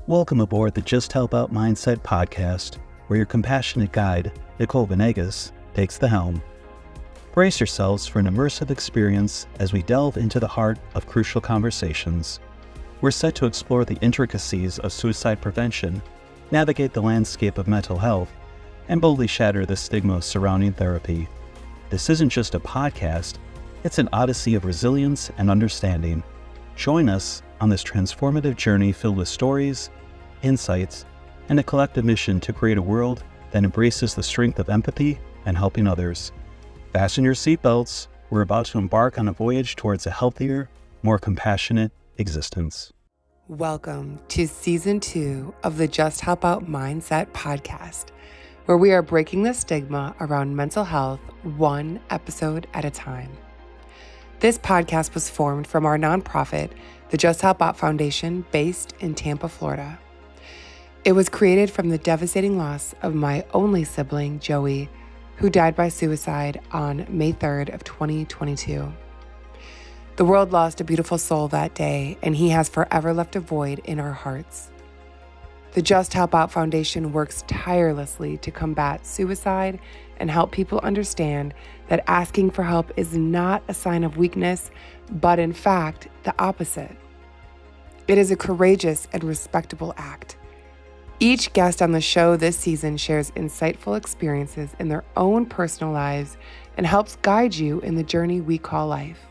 Welcome aboard the Just Help Out Mindset podcast, where your compassionate guide, Nicole Venegas, takes the helm. Brace yourselves for an immersive experience as we delve into the heart of crucial conversations. We're set to explore the intricacies of suicide prevention, navigate the landscape of mental health, and boldly shatter the stigma surrounding therapy. This isn't just a podcast, it's an odyssey of resilience and understanding. Join us on this transformative journey filled with stories, insights, and a collective mission to create a world that embraces the strength of empathy and helping others. Fasten your seatbelts. We're about to embark on a voyage towards a healthier, more compassionate existence. Welcome to Season 2 of the Just Help Out Mindset podcast, where we are breaking the stigma around mental health one episode at a time. This podcast was formed from our nonprofit, the Just Help Out Foundation, based in Tampa, Florida. It was created from the devastating loss of my only sibling, Joey, who died by suicide on May 3rd of 2022. The world lost a beautiful soul that day, and he has forever left a void in our hearts. The Just Help Out Foundation works tirelessly to combat suicide and help people understand that asking for help is not a sign of weakness, but in fact, the opposite. It is a courageous and respectable act. Each guest on the show this season shares insightful experiences in their own personal lives and helps guide you in the journey we call life.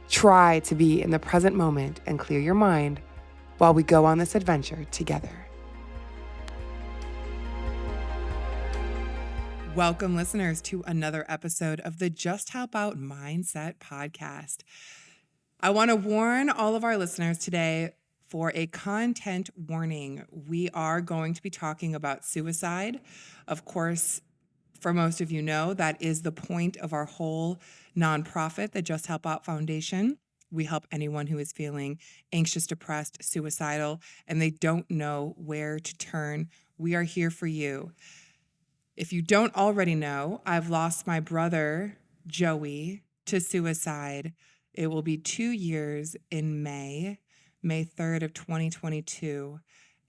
Try to be in the present moment and clear your mind while we go on this adventure together. Welcome, listeners, to another episode of the Just Help Out Mindset podcast. I want to warn all of our listeners today for a content warning. We are going to be talking about suicide. Of course, for most of you know, that is the point of our whole nonprofit, the Just Help Out Foundation. We help anyone who is feeling anxious, depressed, suicidal, and they don't know where to turn. We are here for you. If you don't already know, I've lost my brother, Joey, to suicide. It will be 2 years in May 3rd of 2022.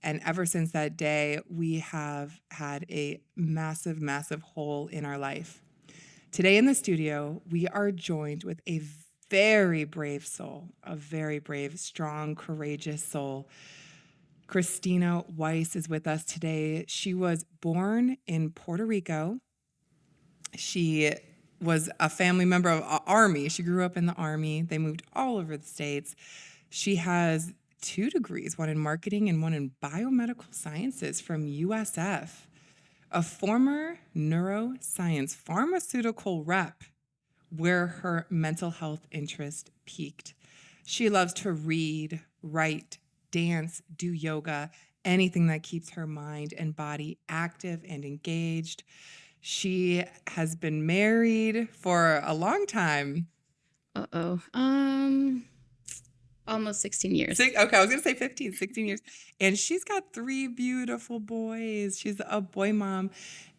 And ever since that day, we have had a massive, massive hole in our life. Today in the studio, we are joined with a very brave soul, a very brave, strong, courageous soul. Christina Weiss is with us today. She was born in Puerto Rico. She was a family member of the Army. She grew up in the Army. They moved all over the States. She has 2 degrees, one in marketing and one in biomedical sciences from USF. A former neuroscience pharmaceutical rep where her mental health interest peaked. She loves to read, write, dance, do yoga, anything that keeps her mind and body active and engaged. She has been married for a long time. Almost 16 years. Okay, I was going to say 15, 16 years. And she's got 3 beautiful boys. She's a boy mom.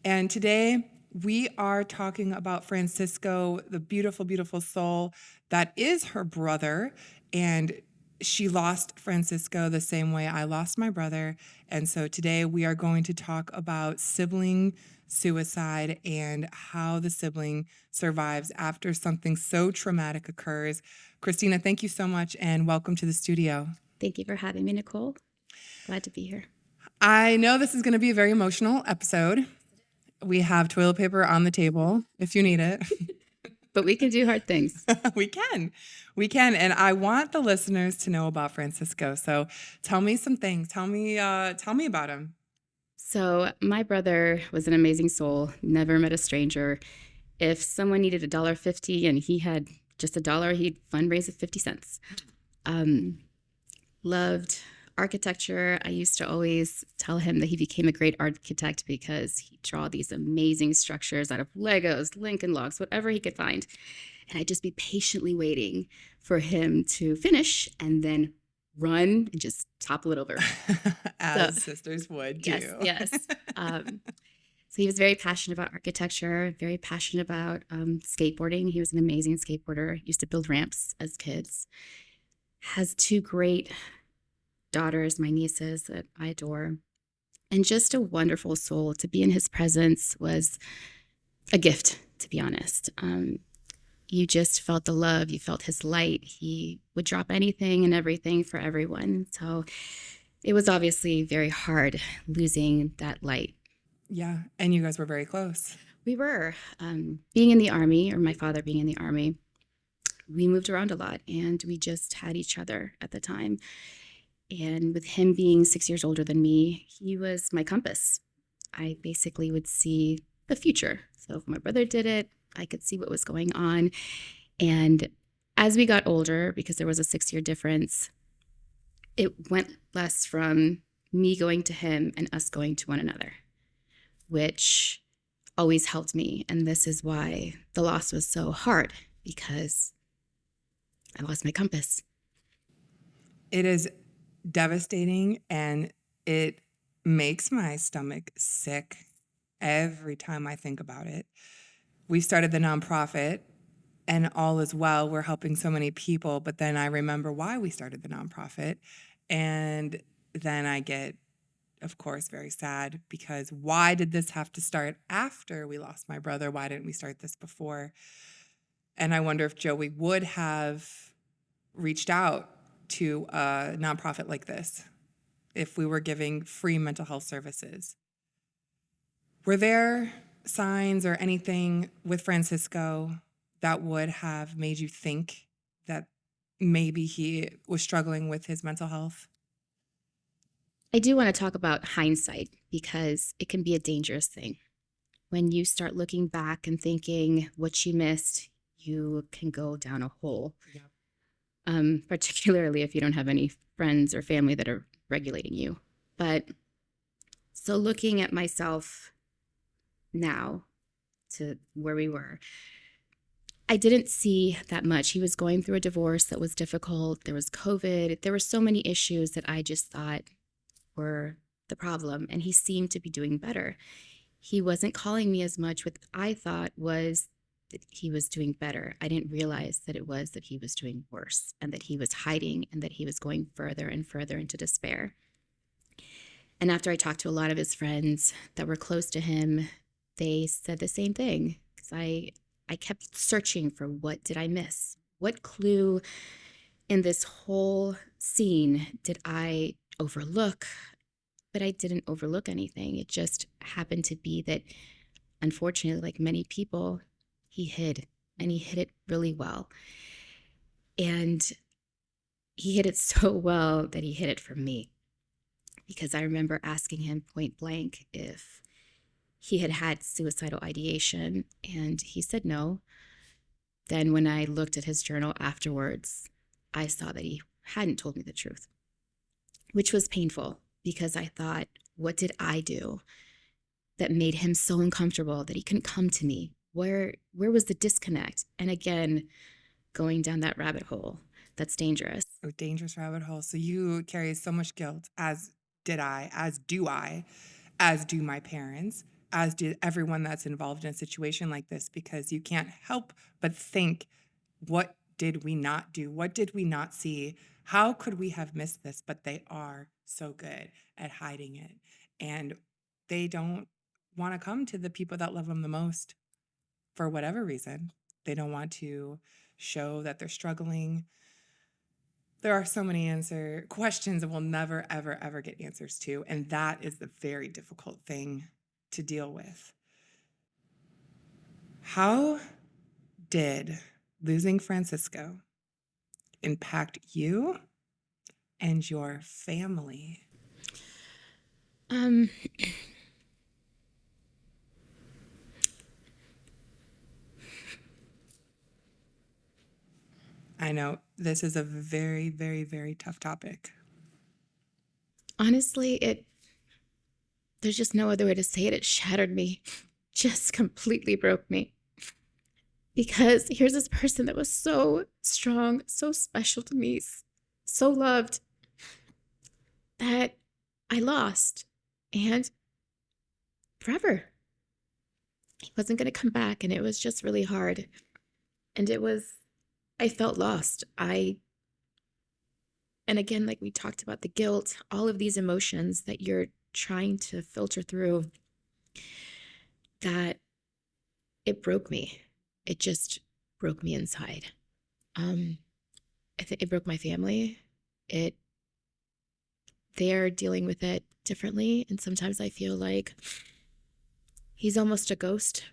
And today we are talking about Francisco, the beautiful, beautiful soul that is her brother. And she lost Francisco the same way I lost my brother. And so today we are going to talk about sibling suicide and how the sibling survives after something so traumatic occurs. Christina, thank you so much and welcome to the studio. Thank you for having me, Nicole. Glad to be here. I know this is going to be a very emotional episode. We have toilet paper on the table if you need it. But we can do hard things. We can. And I want the listeners to know about Francisco. So tell me some things. Tell me about him. So my brother was an amazing soul, never met a stranger. If someone needed $1.50 and he had just $1, he'd fundraise at 50 cents. Loved architecture. I used to always tell him that he became a great architect because he'd draw these amazing structures out of Legos, Lincoln Logs, whatever he could find. And I'd just be patiently waiting for him to finish and then run and just topple it over. As sisters would do. Yes. So he was very passionate about architecture, very passionate about skateboarding. He was an amazing skateboarder. Used to build ramps as kids. Has 2 great daughters, my nieces that I adore, and just a wonderful soul. To be in his presence was a gift, to be honest. You just felt the love. You felt his light. He would drop anything and everything for everyone. So it was obviously very hard losing that light. Yeah. And you guys were very close. We were. Being in the Army, or my father being in the Army, we moved around a lot, and we just had each other at the time. And with him being 6 years older than me, he was my compass. I basically would see the future. So if my brother did it, I could see what was going on. And as we got older, because there was a 6-year difference, it went less from me going to him and us going to one another, which always helped me. And this is why the loss was so hard, because I lost my compass. It is devastating, and it makes my stomach sick every time I think about it. We started the nonprofit, and all is well. We're helping so many people, but then I remember why we started the nonprofit, and then I get, of course, very sad, because why did this have to start after we lost my brother? Why didn't we start this before? And I wonder if Joey would have reached out to a nonprofit like this if we were giving free mental health services. Were there signs or anything with Francisco that would have made you think that maybe he was struggling with his mental health? I do want to talk about hindsight, because it can be a dangerous thing. When you start looking back and thinking what you missed, you can go down a hole. Yeah. Particularly if you don't have any friends or family that are regulating you. But so looking at myself now to where we were, I didn't see that much. He was going through a divorce that was difficult. There was COVID. There were so many issues that I just thought were the problem. And he seemed to be doing better. He wasn't calling me as much, what I thought was that he was doing better. I didn't realize that it was that he was doing worse, and that he was hiding, and that he was going further and further into despair. And after I talked to a lot of his friends that were close to him, they said the same thing. Because I kept searching for, what did I miss? What clue in this whole scene did I overlook? But I didn't overlook anything. It just happened to be that, unfortunately, like many people, he hid, and he hid it really well. And he hid it so well that he hid it from me, because I remember asking him point blank if he had had suicidal ideation, and he said no. Then when I looked at his journal afterwards, I saw that he hadn't told me the truth, which was painful, because I thought, what did I do that made him so uncomfortable that he couldn't come to me? Where was the disconnect? And again, going down that rabbit hole, that's dangerous. A dangerous rabbit hole. So you carry so much guilt, as did I, as do I, as do my parents, as did everyone that's involved in a situation like this, because you can't help but think, what did we not do? What did we not see? How could we have missed this? But they are so good at hiding it. And they don't want to come to the people that love them the most for whatever reason. They don't want to show that they're struggling. There are so many questions that we'll never, ever, ever get answers to. And that is the very difficult thing to deal with. How did losing Francisco impact you and your family? I know this is a very, very, very tough topic. Honestly, there's just no other way to say it. It shattered me, just completely broke me. Because here's this person that was so strong, so special to me, so loved, that I lost. And forever. He wasn't going to come back, and it was just really hard. And I felt lost. I And again, like we talked about the guilt, all of these emotions that you're trying to filter through, that it broke me. It just broke me inside. I think it broke my family. It They're dealing with it differently, and sometimes I feel like he's almost a ghost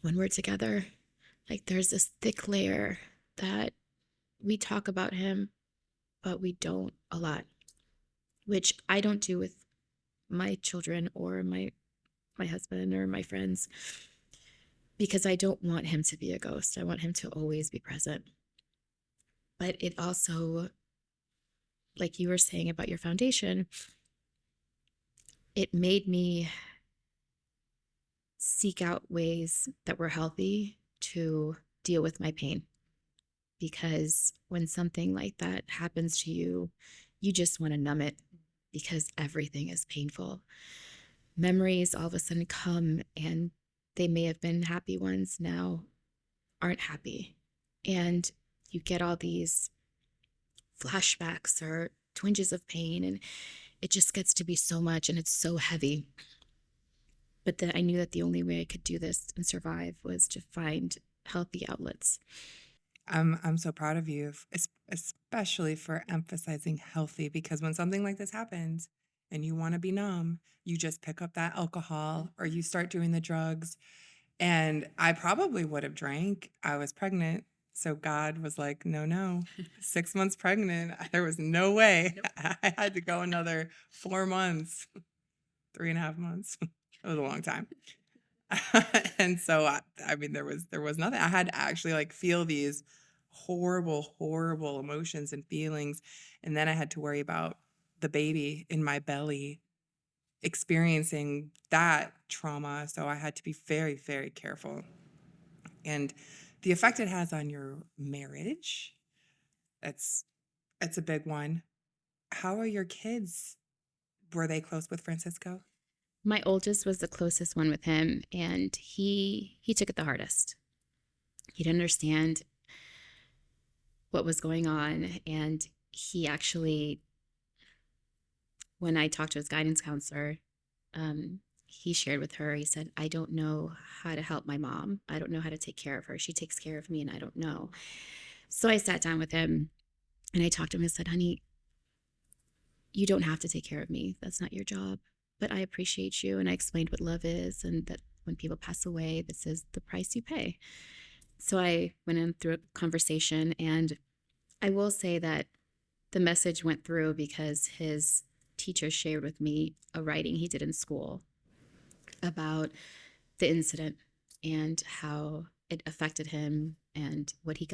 when we're together. Like there's this thick layer that we talk about him, but we don't a lot, which I don't do with my children or my husband or my friends, because I don't want him to be a ghost. I want him to always be present. But it also, like you were saying about your foundation, it made me seek out ways that were healthy to deal with my pain. Because when something like that happens to you, you just want to numb it because everything is painful. Memories all of a sudden come, and they may have been happy ones, now aren't happy. And you get all these flashbacks or twinges of pain, and it just gets to be so much, and it's so heavy. But then I knew that the only way I could do this and survive was to find healthy outlets. I'm so proud of you, especially for emphasizing healthy, because when something like this happens and you want to be numb, you just pick up that alcohol or you start doing the drugs. And I probably would have drank. I was pregnant. So God was like, no, 6 months pregnant. There was no way. Nope. I had to go another 4 months, 3.5 months. It was a long time. And so I mean, there was nothing. I had to actually like feel these horrible emotions and feelings, and then I had to worry about the baby in my belly experiencing that trauma. So I had to be very careful. And the effect it has on your marriage, it's a big one. How are your kids? Were they close with Francisco? My oldest was the closest one with him, and he took it the hardest. He didn't understand what was going on, and he actually, when I talked to his guidance counselor, he shared with her, he said, I don't know how to help my mom. I don't know how to take care of her. She takes care of me, and I don't know. So I sat down with him and I talked to him and said, honey, you don't have to take care of me. That's not your job. But I appreciate you. And I explained what love is, and that when people pass away, this is the price you pay. So I went in through a conversation, and I will say that the message went through because his teacher shared with me a writing he did in school about the incident and how it affected him and what he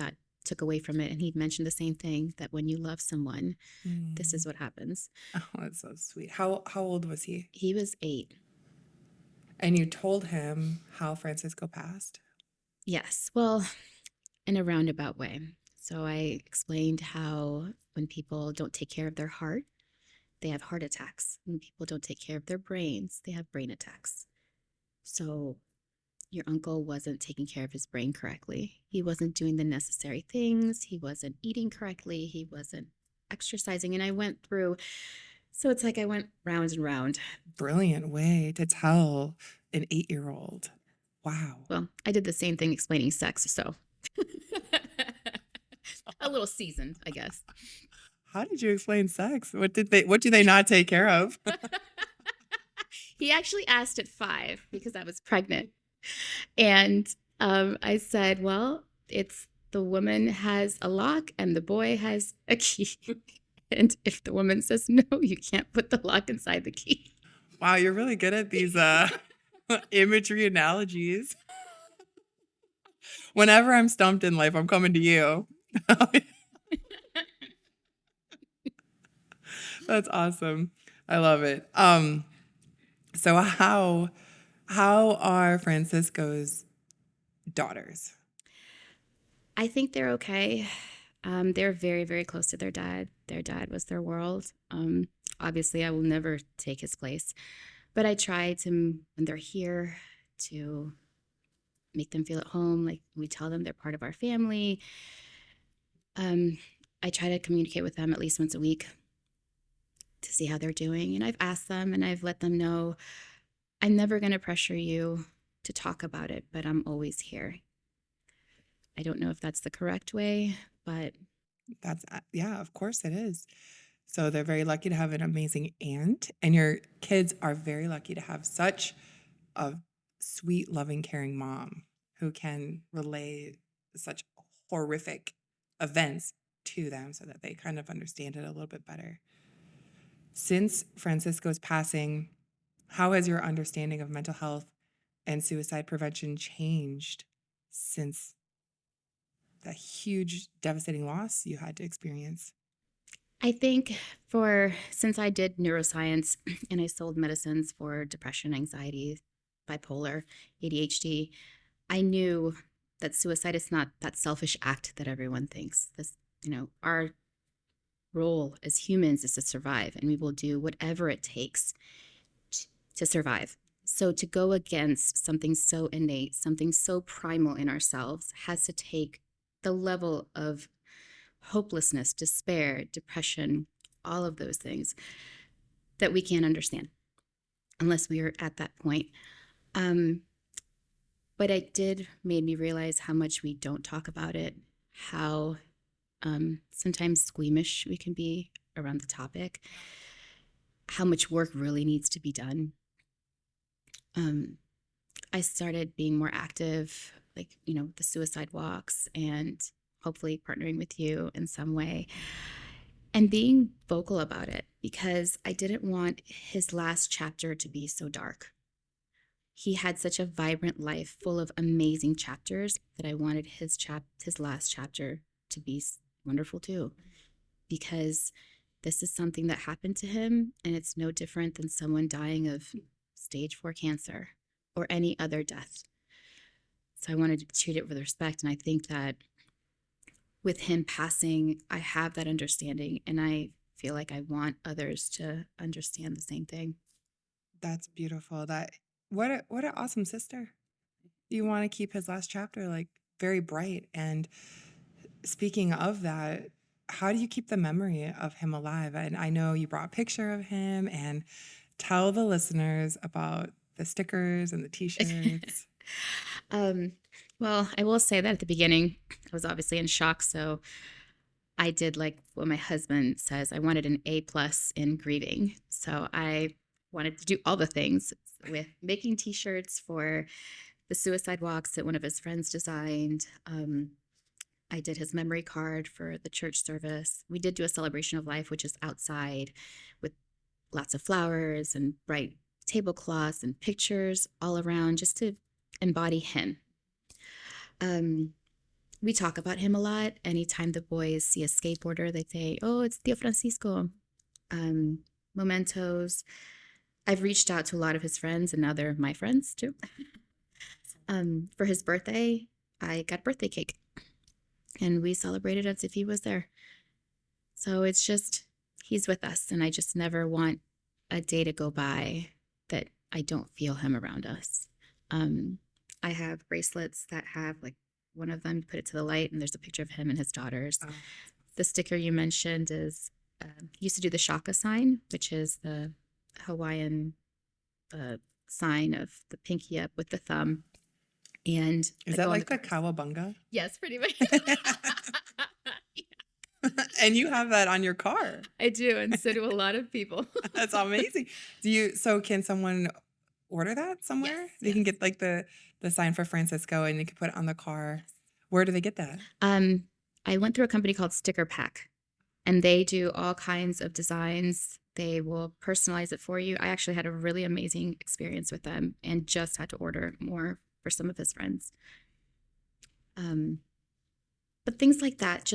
took away from it. And he mentioned the same thing, that when you love someone, this is what happens. Oh, that's so sweet. How old was he? He was 8. And you told him how Francisco passed? Yes. Well, in a roundabout way. So I explained how when people don't take care of their heart, they have heart attacks. When people don't take care of their brains, they have brain attacks. So your uncle wasn't taking care of his brain correctly. He wasn't doing the necessary things. He wasn't eating correctly. He wasn't exercising. And I went through, so it's like I went round and round. Brilliant way to tell an 8-year-old. Wow. Well, I did the same thing explaining sex, so a little seasoned, I guess. How did you explain sex? What do they not take care of? He actually asked at 5 because I was pregnant. And I said, well, it's the woman has a lock and the boy has a key. And if the woman says no, you can't put the lock inside the key. Wow, you're really good at these imagery analogies. Whenever I'm stumped in life, I'm coming to you. That's awesome. I love it. So how are Francisco's daughters? I think they're okay. They're very close to their dad. Their dad was their world. Obviously, I will never take his place, but I try to, when they're here, to make them feel at home. Like we tell them they're part of our family. I try to communicate with them at least once a week to see how they're doing. And I've asked them and I've let them know I'm never going to pressure you to talk about it, but I'm always here. I don't know if that's the correct way, but That's, yeah, of course it is. So they're very lucky to have an amazing aunt, and your kids are very lucky to have such a sweet, loving, caring mom who can relay such horrific events to them so that they kind of understand it a little bit better. Since Francisco's passing, how has your understanding of mental health and suicide prevention changed since the huge, devastating loss you had to experience? I think since I did neuroscience and I sold medicines for depression, anxiety, bipolar, ADHD, I knew that suicide is not that selfish act that everyone thinks. Our role as humans is to survive, and we will do whatever it takes to survive. So to go against something so innate, something so primal in ourselves, has to take the level of hopelessness, despair, depression, all of those things that we can't understand unless we are at that point. But it made me realize how much we don't talk about it, how sometimes squeamish we can be around the topic, how much work really needs to be done. I started being more active, the suicide walks, and hopefully partnering with you in some way and being vocal about it, because I didn't want his last chapter to be so dark. He had such a vibrant life full of amazing chapters that I wanted his last chapter to be wonderful too, because this is something that happened to him, and it's no different than someone dying of stage 4 cancer or any other death. So I wanted to treat it with respect, and I think that with him passing, I have that understanding, and I feel like I want others to understand the same thing. That's beautiful. What an awesome sister. You want to keep his last chapter very bright. And speaking of that, how do you keep the memory of him alive? And I know you brought a picture of him, and tell the listeners about the stickers and the t-shirts. Well, I will say that at the beginning, I was obviously in shock. So I did like what my husband says. I wanted an A+ in grieving. So I wanted to do all the things with making t-shirts for the suicide walks that one of his friends designed. I did his memory card for the church service. We did do a celebration of life, which is outside with lots of flowers and bright tablecloths and pictures all around, just to embody him. We talk about him a lot. Anytime the boys see a skateboarder, they say, "Oh, it's Tío Francisco." Mementos. I've reached out to a lot of his friends, and now they're my friends too. For his birthday, I got birthday cake, and we celebrated as if he was there. So it's just, he's with us, and I just never want a day to go by that I don't feel him around us. I have bracelets that have one of them, put it to the light, and there's a picture of him and his daughters. Oh. The sticker you mentioned is, used to do the shaka sign, which is the Hawaiian sign of the pinky up with the thumb. And is that like the cowabunga? Yes, pretty much. And you have that on your car. I do, and so do a lot of people. That's amazing. So can someone order that somewhere? Yes, they can get the sign for Francisco, and you can put it on the car. Yes. Where do they get that? I went through a company called Sticker Pack, and they do all kinds of designs. They will personalize it for you. I actually had a really amazing experience with them, and just had to order more for some of his friends. But things like that,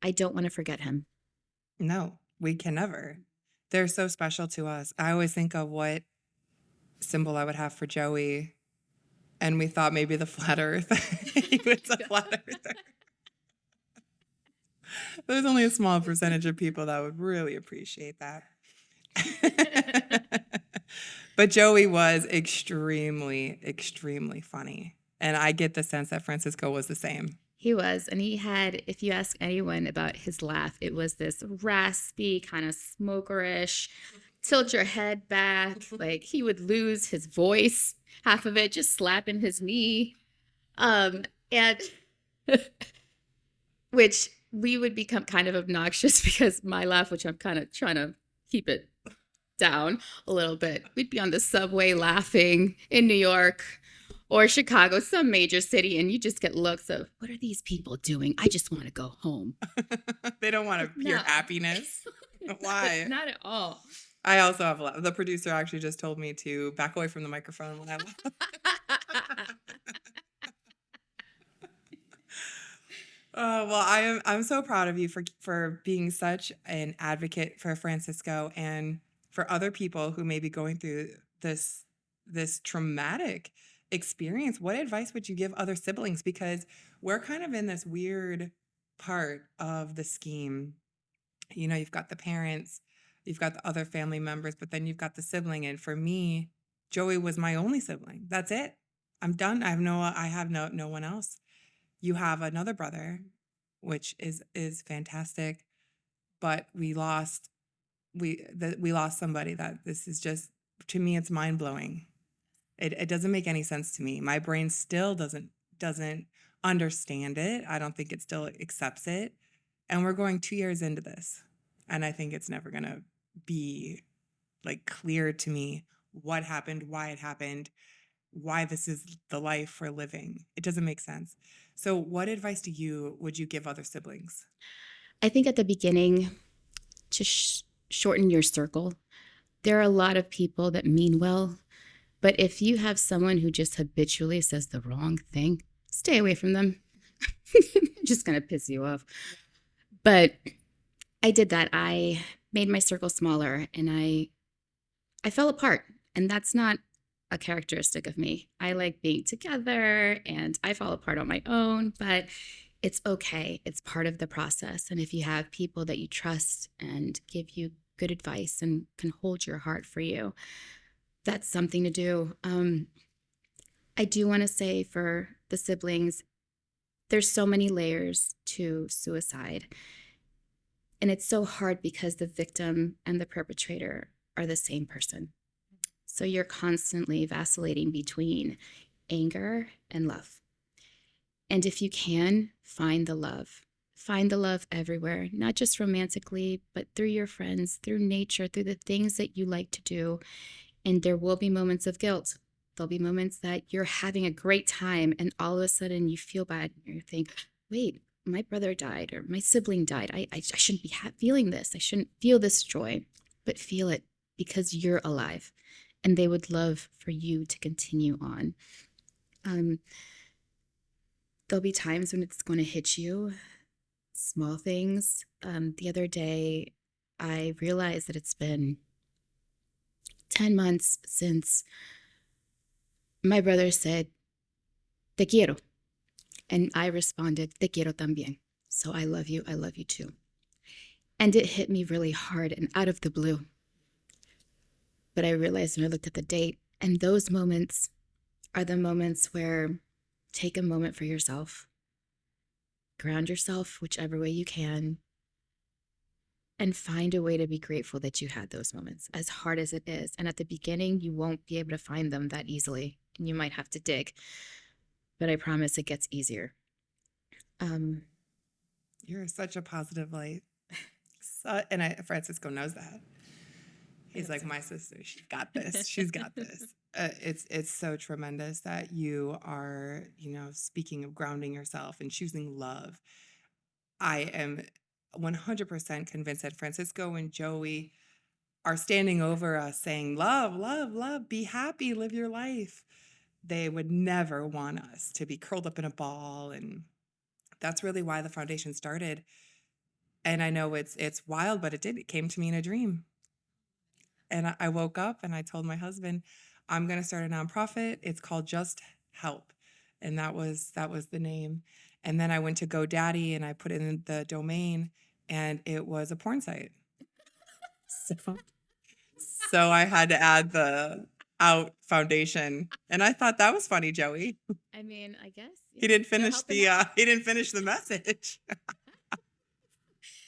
I don't want to forget him. No, we can never. They're so special to us. I always think of what symbol I would have for Joey, and we thought maybe the flat earth. He was a flat earther. There's only a small percentage of people that would really appreciate that. But Joey was extremely, extremely funny. And I get the sense that Francisco was the same. He was. And he had, if you ask anyone about his laugh, it was this raspy, kind of smokerish, tilt your head back. Like he would lose his voice, half of it just slapping his knee. And which we would become kind of obnoxious because my laugh, which I'm kind of trying to keep it down a little bit, we'd be on the subway laughing in New York or Chicago, some major city, and you just get looks of, what are these people doing? I just want to go home. They don't want to hear happiness. Why? Not at all. I also have the producer actually just told me to back away from the microphone when I laugh. Well, I'm so proud of you for being such an advocate for Francisco and for other people who may be going through this traumatic experience. What advice would you give other siblings? Because we're kind of in this weird part of the scheme. You know, you've got the parents, you've got the other family members, but then you've got the sibling. And for me, Joey was my only sibling. That's it. I'm done. I have no one else. You have another brother, which is fantastic, but we lost somebody that this is just, to me, it's mind blowing. It doesn't make any sense to me. My brain still doesn't understand it. I don't think it still accepts it. And we're going 2 years into this. And I think it's never going to be like clear to me what happened, why it happened, why this is the life we're living. It doesn't make sense. So what advice would you give other siblings? I think at the beginning, to shorten your circle. There are a lot of people that mean well, but if you have someone who just habitually says the wrong thing, stay away from them. Just going to piss you off. But I did that. I made my circle smaller and I fell apart. And that's not a characteristic of me. I like being together and I fall apart on my own, but it's okay. It's part of the process. And if you have people that you trust and give you good advice and can hold your heart for you, that's something to do. I do want to say for the siblings, there's so many layers to suicide. And it's so hard because the victim and the perpetrator are the same person. So you're constantly vacillating between anger and love. And if you can, find the love. Find the love everywhere, not just romantically, but through your friends, through nature, through the things that you like to do. And there will be moments of guilt. There'll be moments that you're having a great time and all of a sudden you feel bad and you think, wait, my brother died or my sibling died. I shouldn't be feeling this. I shouldn't feel this joy, but feel it because you're alive and they would love for you to continue on. There'll be times when it's going to hit you, small things. The other day, I realized that it's been 10 months since my brother said, te quiero. And I responded, te quiero también. So I love you too. And it hit me really hard and out of the blue. But I realized when I looked at the date, and those moments are the moments where take a moment for yourself, ground yourself whichever way you can, and find a way to be grateful that you had those moments, as hard as it is. And at the beginning, you won't be able to find them that easily, and you might have to dig. But I promise it gets easier. You're such a positive light. Francisco knows that. He's like, my sister, she's got this. She's got this. It's so tremendous that you are, speaking of grounding yourself and choosing love. I am 100% convinced that Francisco and Joey are standing over us saying, love, love, love, be happy, live your life. They would never want us to be curled up in a ball. And that's really why the foundation started. And I know it's wild, but it came to me in a dream. And I woke up and I told my husband, I'm going to start a nonprofit. It's called Just Help. And that was the name. And then I went to GoDaddy and I put in the domain and it was a porn site. So I had to add the out foundation. And I thought that was funny, Joey. I mean, I guess He didn't they're finish helping out. he didn't finish the message.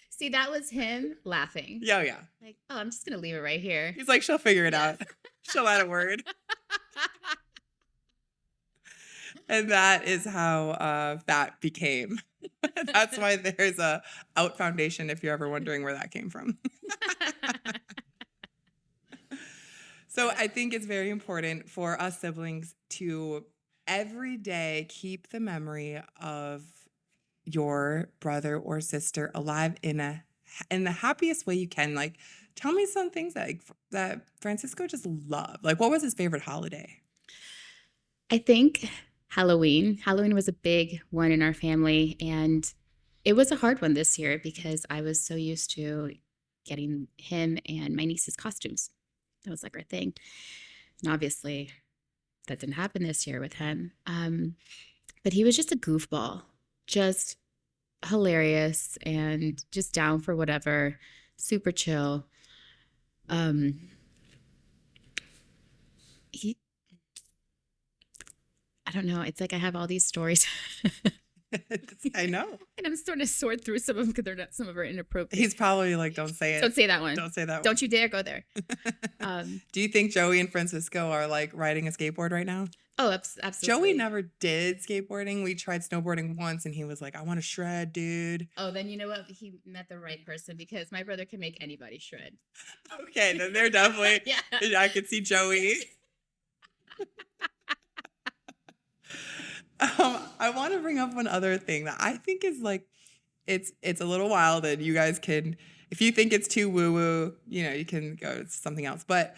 See, that was him laughing. Yeah, yeah. Like, oh, I'm just gonna leave it right here. He's like, she'll figure it out. She'll add a word. And that is how that became. That's why there's a out foundation, if you're ever wondering where that came from. So I think it's very important for us siblings to every day keep the memory of your brother or sister alive in the happiest way you can. Like, tell me some things that Francisco just loved. Like, what was his favorite holiday? I think Halloween. Halloween was a big one in our family, and it was a hard one this year because I was so used to getting him and my niece's costumes. That was like our thing. And obviously that didn't happen this year with him. But he was just a goofball, just hilarious and just down for whatever, super chill. I don't know. It's like I have all these stories. I know. And I'm starting to sort through some of them because they're not, some of them are inappropriate. He's probably like, don't say it. Don't say that one. Don't say that one. Don't you dare go there. Do you think Joey and Francisco are like riding a skateboard right now? Oh, absolutely. Joey never did skateboarding. We tried snowboarding once and he was like, I want to shred, dude. Oh, then you know what? He met the right person because my brother can make anybody shred. Okay, then they're definitely, Yeah. I could see Joey. I want to bring up one other thing that I think is like, it's a little wild, and you guys can, if you think it's too woo-woo, you can go to something else. But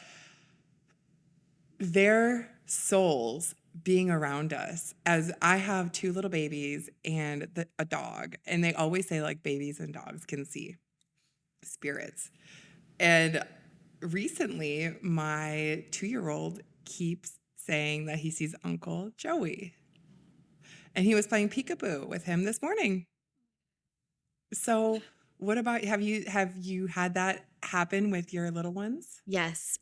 their souls being around us, as I have 2 little babies and a dog, and they always say like babies and dogs can see spirits. And recently, my 2-year-old keeps saying that he sees Uncle Joey. And he was playing peekaboo with him this morning. So what about, have you had that happen with your little ones? Yes.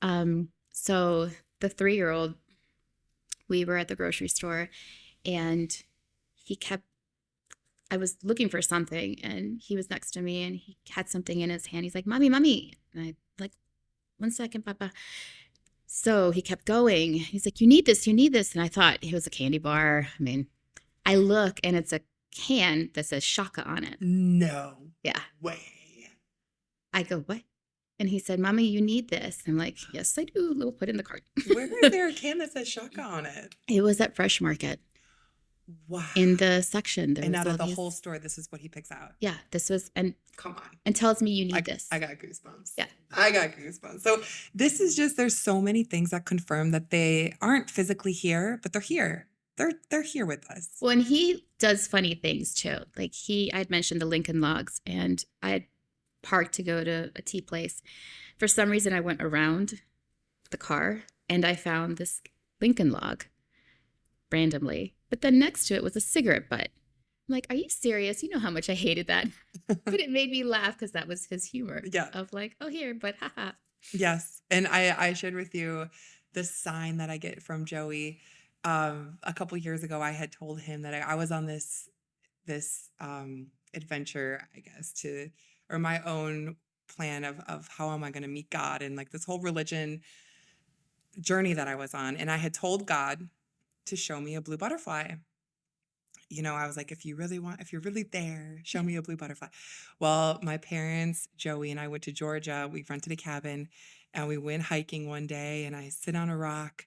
So the 3-year-old, we were at the grocery store and I was looking for something and he was next to me and he had something in his hand. He's like, mommy. And I like, 1 second, Papa. So he kept going. He's like, you need this. And I thought it was a candy bar. I mean, I look and it's a can that says Shaka on it. No. Yeah. Way. I go, what? And he said, Mommy, you need this. I'm like, yes, I do. We'll put it in the cart. Where is there a can that says Shaka on it? It was at Fresh Market. Wow. In the section. And out of the whole store, this is what he picks out. Yeah. This was, and come on. And tells me you need this. I got goosebumps. Yeah. I got goosebumps. So this is just, there's so many things that confirm that they aren't physically here, but they're here. They're here with us. Well, and he does funny things too. Like I'd mentioned the Lincoln Logs, and I had parked to go to a tea place. For some reason, I went around the car and I found this Lincoln Log randomly. But then next to it was a cigarette butt. I'm like, are you serious? You know how much I hated that. But it made me laugh because that was his humor. Yeah. Of like, oh, here, but haha. Yes. And I shared with you the sign that I get from Joey. A couple years ago, I had told him that I was on this adventure, I guess, or my own plan of how am I going to meet God, and like this whole religion journey that I was on. And I had told God to show me a blue butterfly. I was like, if you're really there, show me a blue butterfly. Well, my parents, Joey and I, went to Georgia. We rented a cabin and we went hiking one day, and I sit on a rock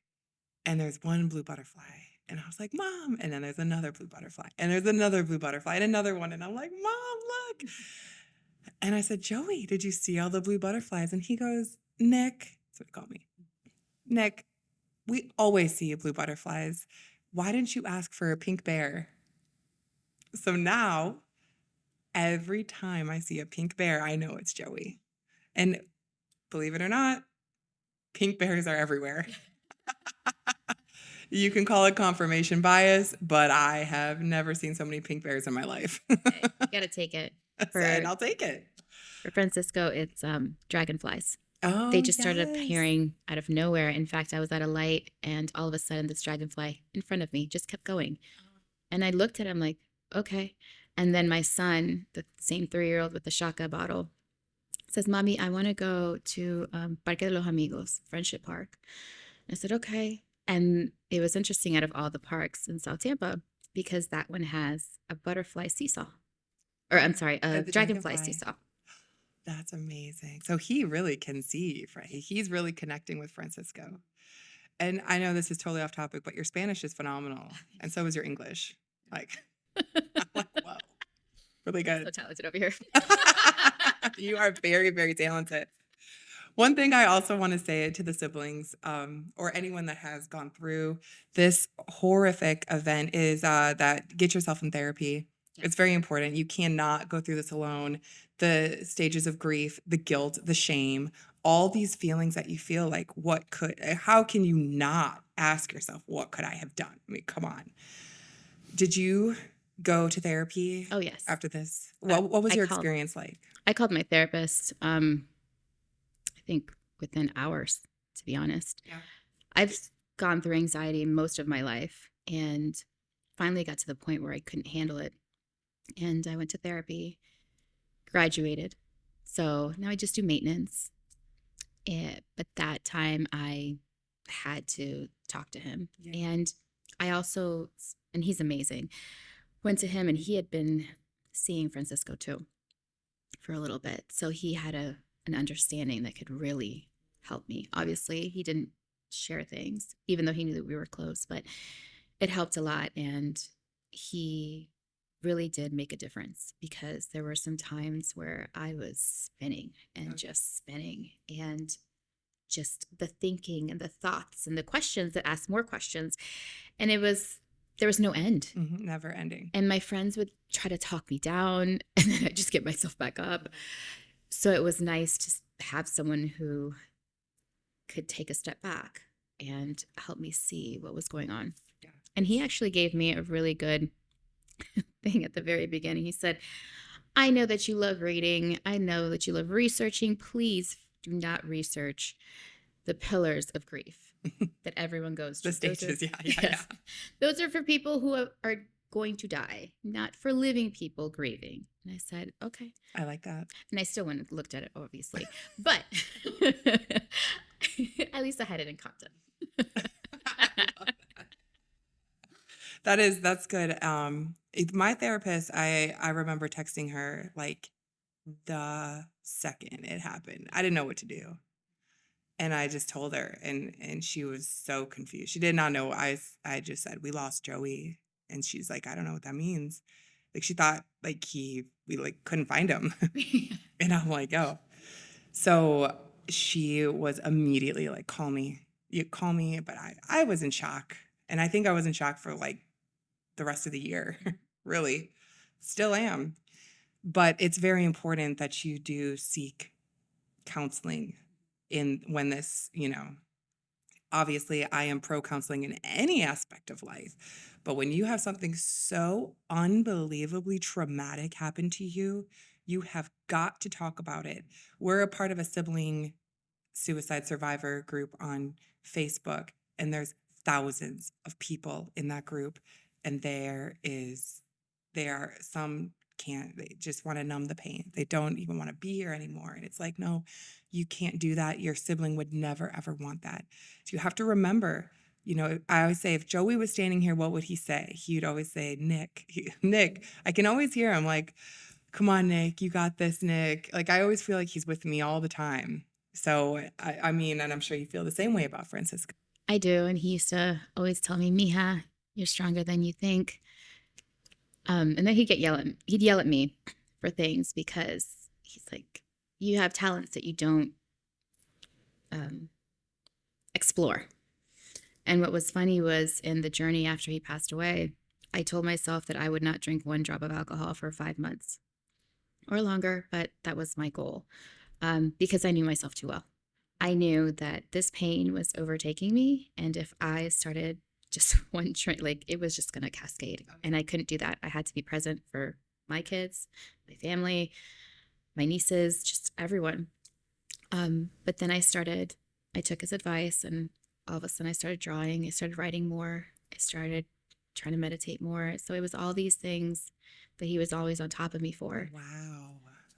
and there's one blue butterfly. And I was like, Mom. And then there's another blue butterfly. And there's another blue butterfly and another one. And I'm like, Mom, look. And I said, Joey, did you see all the blue butterflies? And he goes, Nick, that's what he called me. Nick, we always see blue butterflies. Why didn't you ask for a pink bear? So now, every time I see a pink bear, I know it's Joey. And believe it or not, pink bears are everywhere. You can call it confirmation bias, but I have never seen so many pink bears in my life. Okay, you gotta take it. And I'll take it. For Francisco, it's dragonflies. Oh, They just started yes. appearing out of nowhere. In fact, I was at a light and all of a sudden this dragonfly in front of me just kept going. And I looked at him like, okay. And then my son, the same 3-year-old with the shaka bottle, says, Mommy, I want to go to Parque de los Amigos, Friendship Park. I said, okay. And it was interesting out of all the parks in South Tampa because that one has a butterfly seesaw. Or I'm sorry, a The dragonfly dragonfly. seesaw. That's amazing. So he really can see, he's really connecting with Francisco. And I know this is totally off topic, but your Spanish is phenomenal. And so is your English. Like, I'm like, whoa, really good. So talented over here. You are very, very talented. One thing I also want to say to the siblings, or anyone that has gone through this horrific event, is that get yourself in therapy. Yeah. It's very important. You cannot go through this alone. The stages of grief, the guilt, the shame, all these feelings that you feel like, how can you not ask yourself, what could I have done? I mean, come on. Did you go to therapy? Oh, yes. After this? What was your experience like? I called my therapist, I think within hours, to be honest. Yeah. I've gone through anxiety most of my life and finally got to the point where I couldn't handle it. And I went to therapy, graduated. So now I just do maintenance. But that time I had to talk to him. Yeah. And I also, and he's amazing, went to him and he had been seeing Francisco too for a little bit. So he had an understanding that could really help me. Obviously, he didn't share things, even though he knew that we were close, but it helped a lot. And he really did make a difference because there were some times where I was spinning and just spinning and just the thinking and the thoughts and the questions that asked more questions. And there was no end. Mm-hmm, never ending. And my friends would try to talk me down and then I'd just get myself back up. So it was nice to have someone who could take a step back and help me see what was going on. Yeah. And he actually gave me a really good thing at the very beginning. He said, I know that you love reading. I know that you love researching. Please do not research the pillars of grief that everyone goes through. The stages, yeah. Those are for people who are going to die, not for living people grieving. And I said, okay. I like that. And I still went and looked at it, obviously. But at least I had it in content. That's good. My therapist, I remember texting her like the second it happened. I didn't know what to do. And I just told her and she was so confused. She did not know. I just said, we lost Joey. And she's like, I don't know what that means. Like she thought like we like couldn't find him. And I'm like, oh. So she was immediately like, call me. You call me. But I was in shock. And I think I was in shock for like the rest of the year, really. Still am. But it's very important that you do seek counseling when this, obviously I am pro counseling in any aspect of life. But when you have something so unbelievably traumatic happen to you, you have got to talk about it. We're a part of a sibling suicide survivor group on Facebook, and there's thousands of people in that group. And some they just want to numb the pain. They don't even want to be here anymore. And it's like, no, you can't do that. Your sibling would never, ever want that. So you have to remember, I always say, if Joey was standing here, what would he say? He'd always say, Nick. Nick. I can always hear him like, come on, Nick, you got this, Nick. Like, I always feel like he's with me all the time. So, I mean, and I'm sure you feel the same way about Francisco. I do. And he used to always tell me, Mija, you're stronger than you think. And then he'd yell at me for things because he's like, you have talents that you don't explore. And what was funny was in the journey after he passed away, I told myself that I would not drink 1 drop of alcohol for 5 months or longer, but that was my goal because I knew myself too well. I knew that this pain was overtaking me. And if I started just one drink, like it was just going to cascade. And I couldn't do that. I had to be present for my kids, my family, my nieces, just everyone. But then I took his advice, and all of a sudden I started drawing. I started writing more. I started trying to meditate more. So it was all these things that he was always on top of me for. Wow.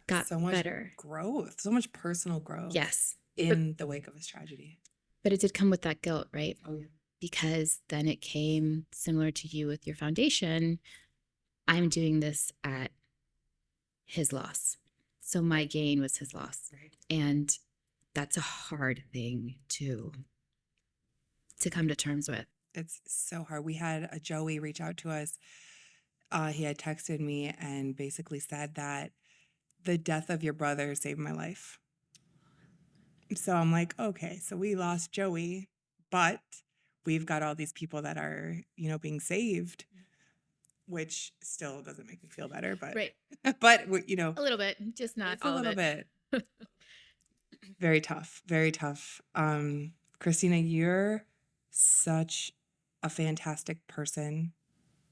Got so much better. growth, so much personal growth. Yes. In the wake of his tragedy. But it did come with that guilt, right? Oh, yeah. Because then it came similar to you with your foundation. I'm doing this at his loss. So my gain was his loss. Right. And that's a hard thing to come to terms with. It's so hard. We had a Joey reach out to us. He had texted me and basically said that the death of your brother saved my life. So I'm like, okay, so we lost Joey, but we've got all these people that are, being saved, which still doesn't make me feel better, but Right. but a little bit, just not all of it. A little bit. Very tough, very tough. Christina, you're such a fantastic person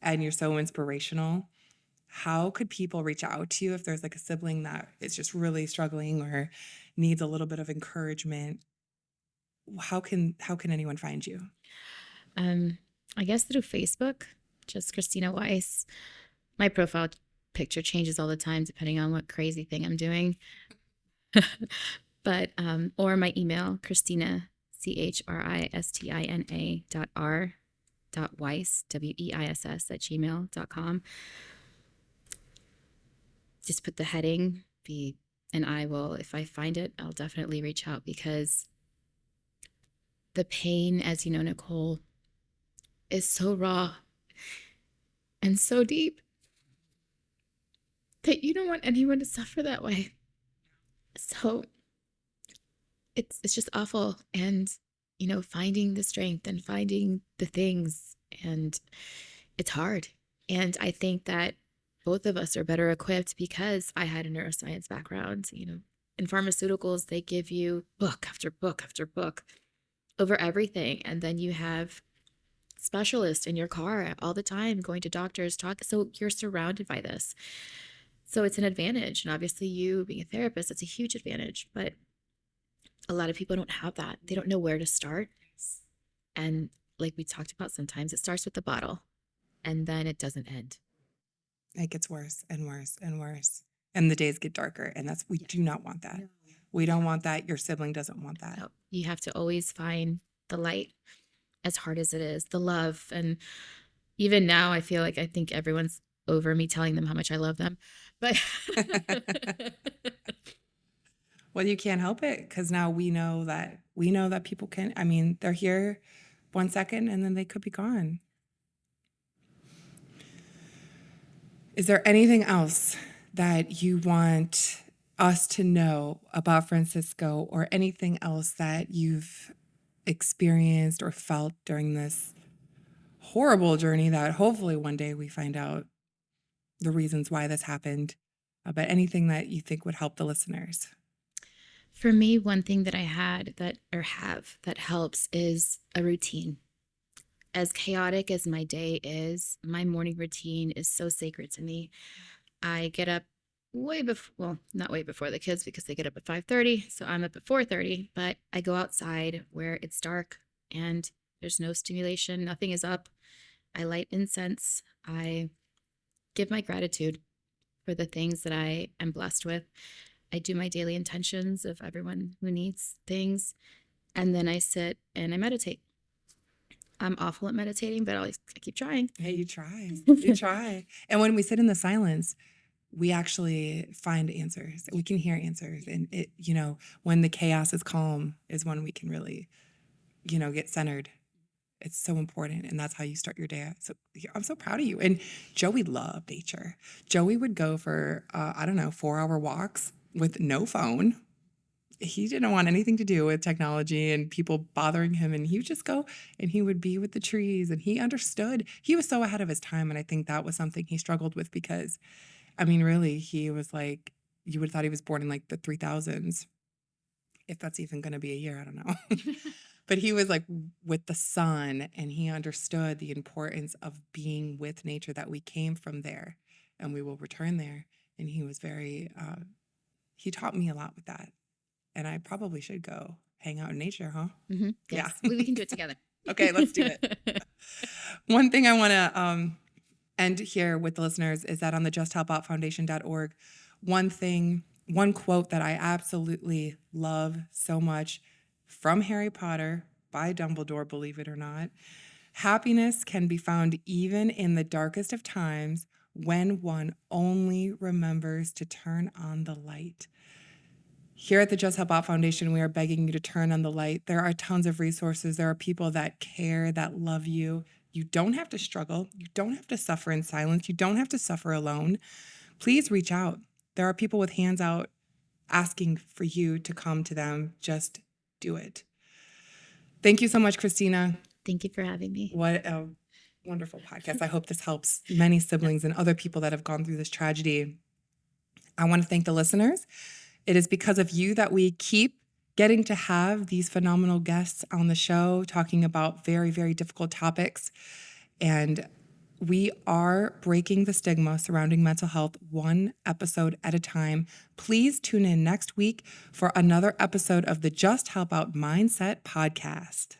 and you're so inspirational. How could people reach out to you if there's like a sibling that is just really struggling or needs a little bit of encouragement? How can anyone find you? I guess through Facebook, just Christina Weiss. My profile picture changes all the time depending on what crazy thing I'm doing. But or my email, Christina, CHRISTINA.R.Weiss, WEISS @gmail.com. Just put the heading and I will, if I find it, I'll definitely reach out, because the pain, as you know, Nicole, is so raw and so deep that you don't want anyone to suffer that way. So it's just awful. And, finding the strength and finding the things, and it's hard. And I think that both of us are better equipped because I had a neuroscience background. In pharmaceuticals, they give you book after book after book over everything. And then you have specialists in your car all the time, going to doctors, so you're surrounded by this. So it's an advantage. And obviously you being a therapist, it's a huge advantage. But a lot of people don't have that. They don't know where to start. And like we talked about, sometimes it starts with the bottle and then it doesn't end. It gets worse and worse and worse. And the days get darker. And we do not want that. No. We don't want that. Your sibling doesn't want that. No. You have to always find the light, as hard as it is, the love. And even now, I think everyone's over me telling them how much I love them. But well, you can't help it, because now we know that people can, they're here 1 second and then they could be gone. Is there anything else that you want us to know about Francisco, or anything else that you've experienced or felt during this horrible journey that hopefully one day we find out the reasons why this happened, but anything that you think would help the listeners? For me, one thing that I have that helps is a routine. As chaotic as my day is, my morning routine is so sacred to me. I get up not way before the kids, because they get up at 5:30. So I'm up at 4:30, but I go outside where it's dark and there's no stimulation. Nothing is up. I light incense. I give my gratitude for the things that I am blessed with. I do my daily intentions of everyone who needs things. And then I sit and I meditate. I'm awful at meditating, but I keep trying. Hey, you try. You try. And when we sit in the silence, we actually find answers. We can hear answers. And when the chaos is calm is when we can really, get centered. It's so important. And that's how you start your day. So I'm so proud of you. And Joey loved nature. Joey would go for, 4-hour walks with no phone. He didn't want anything to do with technology and people bothering him. And he would just go and he would be with the trees, and he understood. He was so ahead of his time. And I think that was something he struggled with, because, really, he was like, you would have thought he was born in like the 3000s. If that's even going to be a year, I don't know. But he was like with the sun, and he understood the importance of being with nature, that we came from there and we will return there. And he was very, he taught me a lot with that. and I probably should go hang out in nature, huh? Yes. Yeah. We can do it together. Okay, let's do it. One thing I want to end here with the listeners is that on the justhelpoutfoundation.org, one quote that I absolutely love so much from Harry Potter by Dumbledore, believe it or not: happiness can be found even in the darkest of times when one only remembers to turn on the light. Here at the Just Help Out Foundation, we are begging you to turn on the light. There are tons of resources. There are people that care, that love you. You don't have to struggle. You don't have to suffer in silence. You don't have to suffer alone. Please reach out. There are people with hands out asking for you to come to them. Just do it. Thank you so much, Christina. Thank you for having me. What a wonderful podcast. I hope this helps many siblings and other people that have gone through this tragedy. I want to thank the listeners. It is because of you that we keep getting to have these phenomenal guests on the show talking about very, very difficult topics. And we are breaking the stigma surrounding mental health one episode at a time. Please tune in next week for another episode of the Just Help Out Mindset podcast.